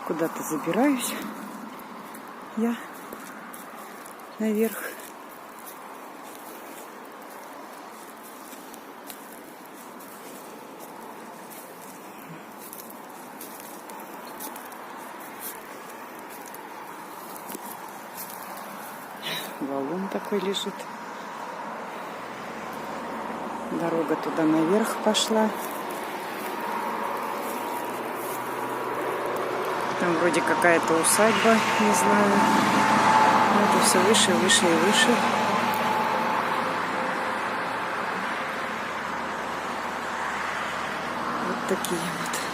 Куда-то забираюсь я наверх. Валун такой лежит. Дорога туда наверх пошла. Там вроде какая-то усадьба, не знаю. Но это все выше, выше и выше. Вот такие вот.